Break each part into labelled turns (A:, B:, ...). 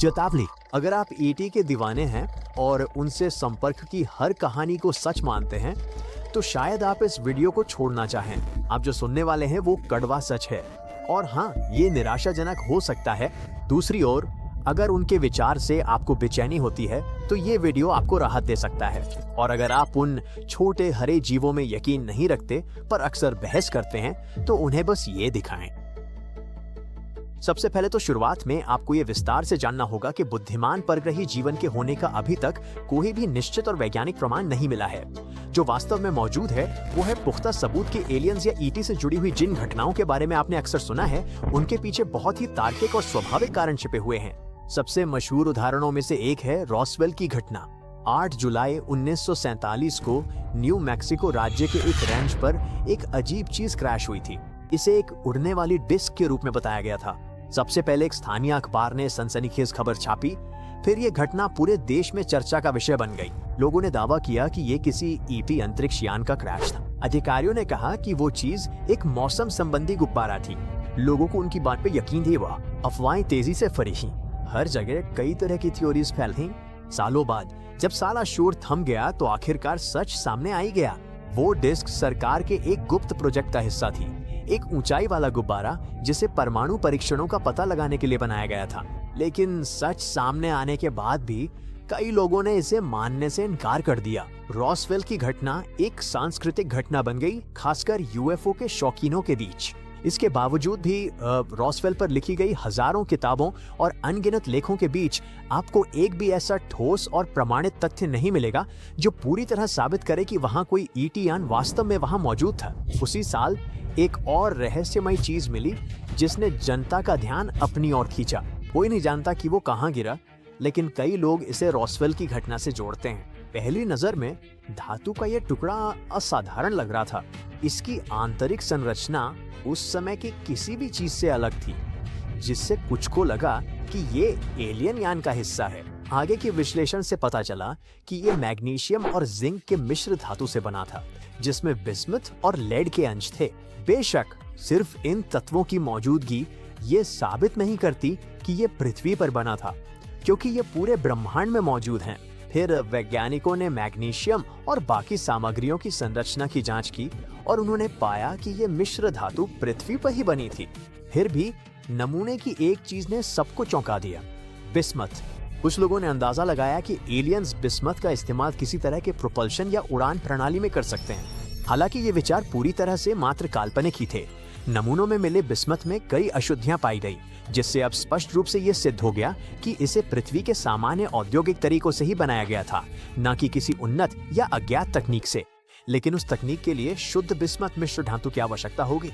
A: चेतावनी, अगर आप ईटी के दीवाने हैं और उनसे संपर्क की हर कहानी को सच मानते हैं तो शायद आप इस वीडियो को छोड़ना चाहें। आप जो सुनने वाले हैं वो कड़वा सच है और हाँ, ये निराशाजनक हो सकता है। दूसरी ओर, अगर उनके विचार से आपको बेचैनी होती है तो ये वीडियो आपको राहत दे सकता है। और अगर आप उन छोटे हरे जीवों में यकीन नहीं रखते पर अक्सर बहस करते हैं तो उन्हें बस ये दिखाएं। सबसे पहले तो शुरुआत में आपको ये विस्तार से जानना होगा कि बुद्धिमान परग्रही जीवन के होने का अभी तक कोई भी निश्चित और वैज्ञानिक प्रमाण नहीं मिला है। जो वास्तव में मौजूद है वो है पुख्ता सबूत कि एलियंस या ईटी से जुड़ी हुई जिन घटनाओं के बारे में आपने अक्सर सुना है उनके पीछे बहुत ही तार्किक और स्वाभाविक कारण छिपे हुए हैं। सबसे मशहूर उदाहरणों में से एक है रॉसवेल की घटना। 8 जुलाई 1947 को न्यू मैक्सिको राज्य के एक रैंच पर एक अजीब चीज क्रैश हुई थी। इसे एक उड़ने वाली डिस्क के रूप में बताया गया था। सबसे पहले एक स्थानीय अखबार ने सनसनीखेज खबर छापी, फिर यह घटना पूरे देश में चर्चा का विषय बन गई। लोगों ने दावा किया कि ये किसी ईटी अंतरिक्ष यान का क्रैश था। अधिकारियों ने कहा कि वो चीज एक मौसम संबंधी गुब्बारा थी। लोगों को उनकी बात पे यकीन नहीं हुआ। अफवाहें तेजी से फैली। हर जगह कई तरह की थ्योरीज फैली। सालों बाद जब सारा शोर थम गया तो आखिरकार सच सामने आ ही गया। वो डिस्क सरकार के एक गुप्त प्रोजेक्ट का हिस्सा थी, एक ऊंचाई वाला गुब्बारा जिसे परमाणु परीक्षणों का पता लगाने के लिए बनाया गया था। लेकिन सच सामने आने के बाद भी कई लोगों ने इसे मानने से इनकार कर दिया। रॉसवेल की घटना एक सांस्कृतिक घटना बन गई, खासकर यूएफओ के शौकीनों के बीच। इसके बावजूद भी रॉसवेल पर लिखी गई हजारों किताबों और अनगिनत लेखों के बीच आपको एक भी ऐसा ठोस और प्रमाणित तथ्य नहीं मिलेगा जो पूरी तरह साबित करे कि वहां कोई ईटी यान वास्तव में वहां मौजूद था। उसी साल एक और रहस्यमयी चीज मिली जिसने जनता का ध्यान अपनी ओर खींचा। कोई नहीं जानता कि वो कहां गिरा, लेकिन कई लोग इसे रॉसवेल की घटना से जोड़ते हैं। पहली नजर में धातु का यह टुकड़ा असाधारण लग रहा था। इसकी आंतरिक संरचना उस समय की किसी भी चीज से अलग थी, जिससे कुछ को लगा कि ये एलियन यान का हिस्सा है। आगे के विश्लेषण से पता चला कि ये मैग्नीशियम और जिंक के मिश्र धातु से बना था, जिसमें बिस्मथ और लेड के अंश थे। बेशक सिर्फ इन तत्वों की मौजूदगी ये साबित नहीं करती कि ये पृथ्वी पर बना था, क्योंकि ये पूरे ब्रह्मांड में मौजूद हैं। फिर वैज्ञानिकों ने मैग्नीशियम और बाकी सामग्रियों की संरचना की जांच की और उन्होंने पाया कि ये मिश्र धातु पृथ्वी पर ही बनी थी। फिर भी नमूने की एक चीज ने सबको चौंका दिया, बिस्मथ। कुछ लोगों ने अंदाजा लगाया कि एलियंस बिस्मथ का इस्तेमाल किसी तरह के प्रोपल्शन या उड़ान प्रणाली में कर सकते हैं। हालांकि ये विचार पूरी तरह से मात्र काल्पनिक ही थे। नमूनों में मिले बिस्मथ में कई अशुद्धियां पाई गई, जिससे अब स्पष्ट रूप से ये सिद्ध हो गया कि इसे पृथ्वी के सामान्य औद्योगिक तरीकों से ही बनाया गया था, न कि किसी उन्नत या अज्ञात तकनीक से। लेकिन उस तकनीक के लिए शुद्ध बिस्मथ मिश्र धातु की आवश्यकता होगी।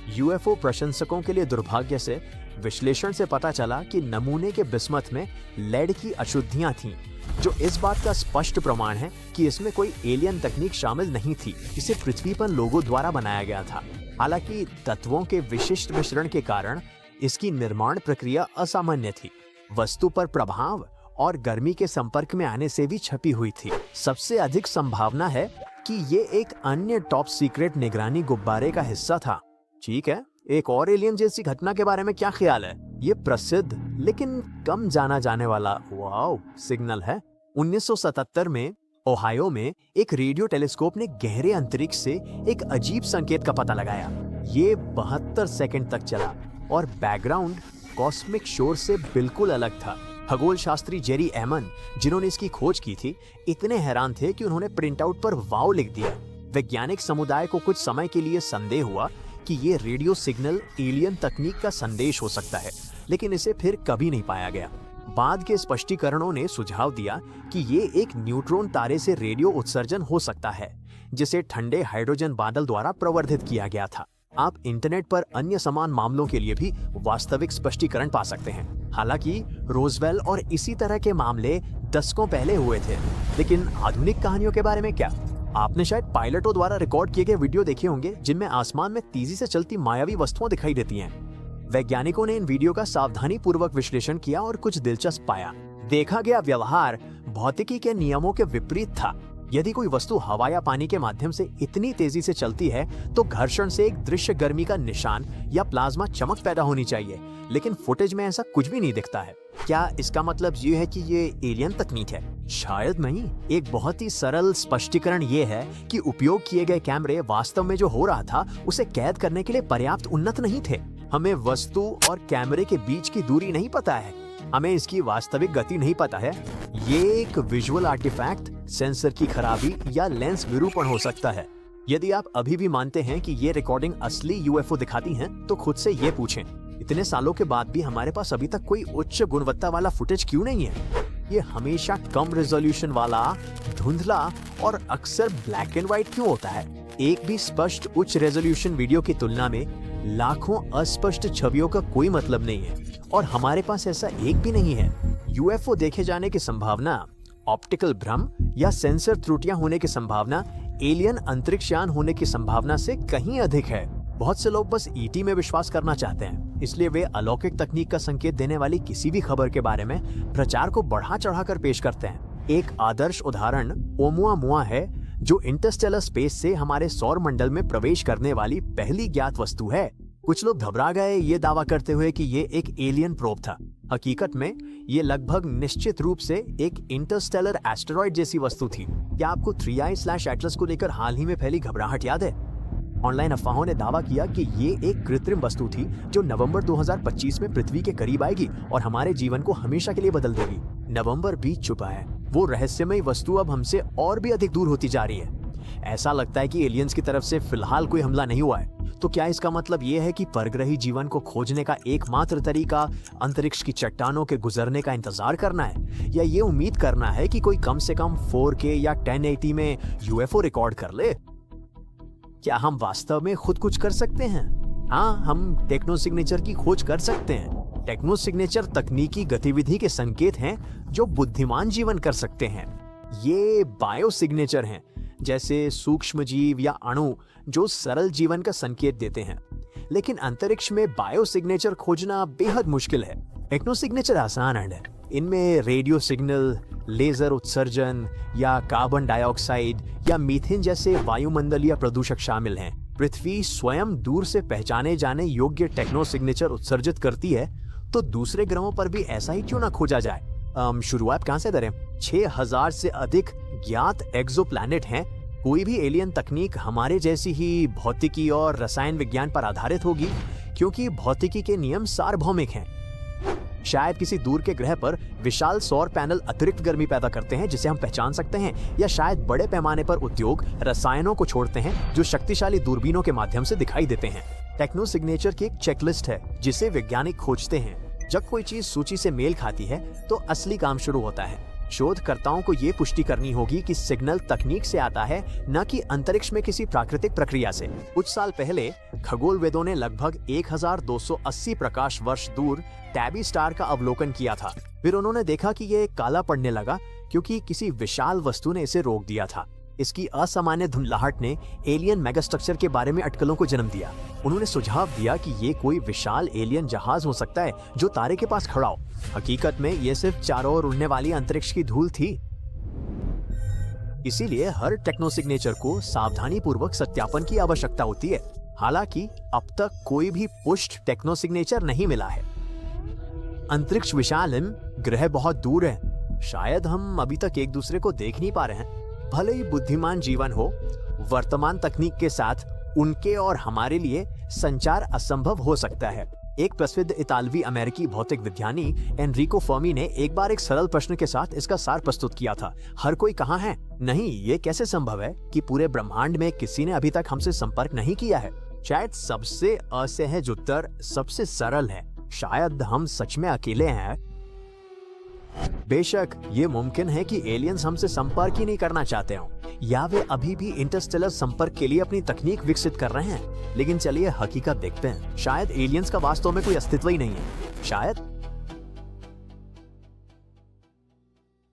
A: यूएफओ प्रशंसकों के लिए दुर्भाग्य से विश्लेषण से पता चला कि नमूने के बिस्मथ में लेड की अशुद्धियां थीं, जो इस बात का स्पष्ट प्रमाण है कि इसमें कोई एलियन तकनीक शामिल नहीं थी। इसे पृथ्वी पर लोगों द्वारा बनाया गया था। हालांकि तत्वों के विशिष्ट मिश्रण के कारण इसकी निर्माण प्रक्रिया असामान्य थी। वस्तु पर प्रभाव और गर्मी के संपर्क में आने से भी छपी हुई थी। सबसे अधिक संभावना है कि ये एक अन्य टॉप सीक्रेट निगरानी गुब्बारे का हिस्सा था। ठीक है, एक और एलियन जैसी घटना के बारे में क्या ख्याल है? ये प्रसिद्ध लेकिन कम जाना जाने वाला वाओ सिग्नल है। 1977 में ओहायो में एक रेडियो टेलीस्कोप ने गहरे अंतरिक्ष से एक अजीब संकेत का पता लगाया। ये 72 सेकंड तक चला और बैकग्राउंड कॉस्मिक शोर से बिल्कुल अलग था। खगोल शास्त्री जेरी एमन, जिन्होंने इसकी खोज की थी, इतने हैरान थे कि उन्होंने प्रिंटआउट पर वाओ लिख दिया। वैज्ञानिक समुदाय को कुछ समय के लिए संदेह हुआ कि ये रेडियो सिग्नल एलियन तकनीक का संदेश हो सकता है, लेकिन इसे फिर कभी नहीं पाया गया। बाद के स्पष्टीकरणों ने सुझाव दिया कि ये एक न्यूट्रॉन तारे से रेडियो उत्सर्जन हो सकता है, जिसे ठंडे हाइड्रोजन बादल द्वारा प्रवर्धित किया गया था। आप इंटरनेट पर अन्य समान मामलों के लिए भी वास्तविक स्पष्टीकरण पा सकते हैं। हालांकि रोजवेल और इसी तरह के मामले दशकों पहले हुए थे, लेकिन आधुनिक कहानियों के बारे में क्या? आपने शायद पायलटों द्वारा रिकॉर्ड किए गए वीडियो देखे होंगे जिनमें आसमान में तेजी से चलती मायावी वस्तुएं दिखाई देती हैं। वैज्ञानिकों ने इन वीडियो का सावधानी पूर्वक विश्लेषण किया और कुछ दिलचस्प पाया। देखा गया व्यवहार भौतिकी के नियमों के विपरीत था। यदि कोई वस्तु हवा या पानी के माध्यम से इतनी तेजी से चलती है तो घर्षण से एक दृश्य गर्मी का निशान या प्लाज्मा चमक पैदा होनी चाहिए, लेकिन फुटेज में ऐसा कुछ भी नहीं दिखता है। क्या इसका मतलब ये है कि ये एलियन तकनीक है? शायद नहीं। एक बहुत ही सरल स्पष्टीकरण ये है कि उपयोग किए गए कैमरे वास्तव में जो हो रहा था उसे कैद करने के लिए पर्याप्त उन्नत नहीं थे। हमें वस्तु और कैमरे के बीच की दूरी नहीं पता है, हमें इसकी वास्तविक गति नहीं पता है। ये एक विजुअल आर्टिफैक्ट, सेंसर की खराबी या लेंस विरूपण हो सकता है। यदि आप अभी भी मानते हैं कि ये रिकॉर्डिंग असली यूएफओ दिखाती हैं, तो खुद से ये पूछें, इतने सालों के बाद भी हमारे पास अभी तक कोई उच्च गुणवत्ता वाला फुटेज क्यों नहीं है? ये हमेशा कम रेजोल्यूशन वाला, धुंधला और अक्सर ब्लैक एंड व्हाइट क्यों होता है? एक भी स्पष्ट उच्च रेजोल्यूशन वीडियो की तुलना में लाखों अस्पष्ट छवियों का कोई मतलब नहीं है, और हमारे पास ऐसा एक भी नहीं है। यूएफओ देखे जाने की संभावना, ऑप्टिकल भ्रम या सेंसर त्रुटियां होने की संभावना एलियन अंतरिक्षयान होने की संभावना से कहीं अधिक है। बहुत से लोग बस ईटी में विश्वास करना चाहते हैं, इसलिए वे अलौकिक तकनीक का संकेत देने वाली किसी भी खबर के बारे में प्रचार को बढ़ा चढ़ाकर पेश करते हैं। एक आदर्श उदाहरण ओमुआमुआ है, जो इंटरस्टेलर स्पेस से हमारे सौर मंडल में प्रवेश करने वाली पहली ज्ञात वस्तु है। कुछ लोग घबरा गए ये दावा करते हुए कि ये एक एलियन प्रोब था। हकीकत में ये लगभग निश्चित रूप से एक इंटरस्टेलर एस्टेरॉइड जैसी वस्तु थी। क्या आपको 3i/एटलस को लेकर हाल ही में फैली घबराहट याद है? ऑनलाइन अफवाहों ने दावा किया कि ये एक कृत्रिम वस्तु थी जो नवंबर 2025 में पृथ्वी के करीब आएगी और हमारे जीवन को हमेशा के लिए बदल देगी। नवंबर बीत चुका है, वो रहस्यमयी वस्तु अब हमसे और भी अधिक दूर होती जा रही है। ऐसा लगता है कि एलियंस की तरफ से फिलहाल कोई हमला नहीं हुआ है। तो क्या इसका मतलब ये है कि परग्रही जीवन को खोजने का एकमात्र तरीका अंतरिक्ष की चट्टानों के गुजरने का इंतजार करना है, या ये उम्मीद करना है कि कोई कम से कम 4K या 1080 में यूएफओ रिकॉर्ड कर ले? क्या हम वास्तव में खुद कुछ कर सकते हैं? हाँ, हम टेक्नो सिग्नेचर की खोज कर सकते हैं। टेक्नो सिग्नेचर तकनीकी गतिविधि के संकेत हैं जो बुद्धिमान जीवन कर सकते हैं। ये बायो सिग्नेचर हैं, जैसे सूक्ष्म जीव या अणु जो सरल जीवन का संकेत देते हैं। लेकिन अंतरिक्ष में बायो सिग्नेचर खोजना बेहद मुश्किल है। टेक्नो सिग्नेचर आसान है, इनमें रेडियो सिग्नल, लेजर उत्सर्जन या कार्बन डाइऑक्साइड या मीथेन जैसे वायुमंडलीय प्रदूषक शामिल हैं। पृथ्वी स्वयं दूर से पहचाने जाने योग्य टेक्नो सिग्नेचर उत्सर्जित करती है, तो दूसरे ग्रहों पर भी ऐसा ही क्यों ना खोजा जाए? शुरुआत कहां से करें? 6000 से अधिक ज्ञात एक्सोप्लैनेट हैं। कोई भी एलियन तकनीक हमारे जैसी ही भौतिकी और रसायन विज्ञान पर आधारित होगी, क्योंकि भौतिकी के नियम सार्वभौमिक हैं। शायद किसी दूर के ग्रह पर विशाल सौर पैनल अतिरिक्त गर्मी पैदा करते हैं जिसे हम पहचान सकते हैं, या शायद बड़े पैमाने पर उद्योग रसायनों को छोड़ते हैं जो शक्तिशाली दूरबीनों के माध्यम से दिखाई देते हैं। टेक्नो सिग्नेचर की एक चेकलिस्ट है जिसे वैज्ञानिक खोजते हैं। जब कोई चीज सूची से मेल खाती है तो असली काम शुरू होता है। शोधकर्ताओं को ये पुष्टि करनी होगी कि सिग्नल तकनीक से आता है, न कि अंतरिक्ष में किसी प्राकृतिक प्रक्रिया से। कुछ साल पहले खगोलवेदों ने लगभग 1280 प्रकाश वर्ष दूर टैबी स्टार का अवलोकन किया था। फिर उन्होंने देखा कि ये काला पड़ने लगा क्योंकि किसी विशाल वस्तु ने इसे रोक दिया था। इसकी असामान्य धुंधलाहट ने एलियन मेगास्ट्रक्चर के बारे में अटकलों को जन्म दिया। उन्होंने सुझाव दिया कि ये कोई विशाल एलियन जहाज हो सकता है जो तारे के पास खड़ा हो। हकीकत में ये सिर्फ चारों ओर उड़ने वाली अंतरिक्ष की धूल थी। इसीलिए हर टेक्नो सिग्नेचर को सावधानी पूर्वक सत्यापन की आवश्यकता होती है। हालांकि अब तक कोई भी पुष्ट टेक्नो सिग्नेचर नहीं मिला है। अंतरिक्ष विशाल है, ग्रह बहुत दूर है, शायद हम अभी तक एक दूसरे को देख नहीं पा रहे हैं। भले ही बुद्धिमान जीवन हो, वर्तमान तकनीक के साथ उनके और हमारे लिए संचार असंभव हो सकता है। एक प्रसिद्ध इतालवी अमेरिकी भौतिक विज्ञानी एनरिको फर्मी ने एक बार एक सरल प्रश्न के साथ इसका सार प्रस्तुत किया था। हर कोई कहाँ है? नहीं, ये कैसे संभव है कि पूरे ब्रह्मांड में किसी ने अभी तक हमसे संपर्क नहीं किया है? शायद सबसे असहज उत्तर सबसे सरल है, शायद हम सच में अकेले हैं। बेशक ये मुमकिन है कि एलियंस हमसे संपर्क ही नहीं करना चाहते हों, या वे अभी भी इंटरस्टेलर संपर्क के लिए अपनी तकनीक विकसित कर रहे हैं। लेकिन चलिए हकीकत देखते हैं। शायद एलियंस का वास्तव में कोई अस्तित्व ही नहीं है। शायद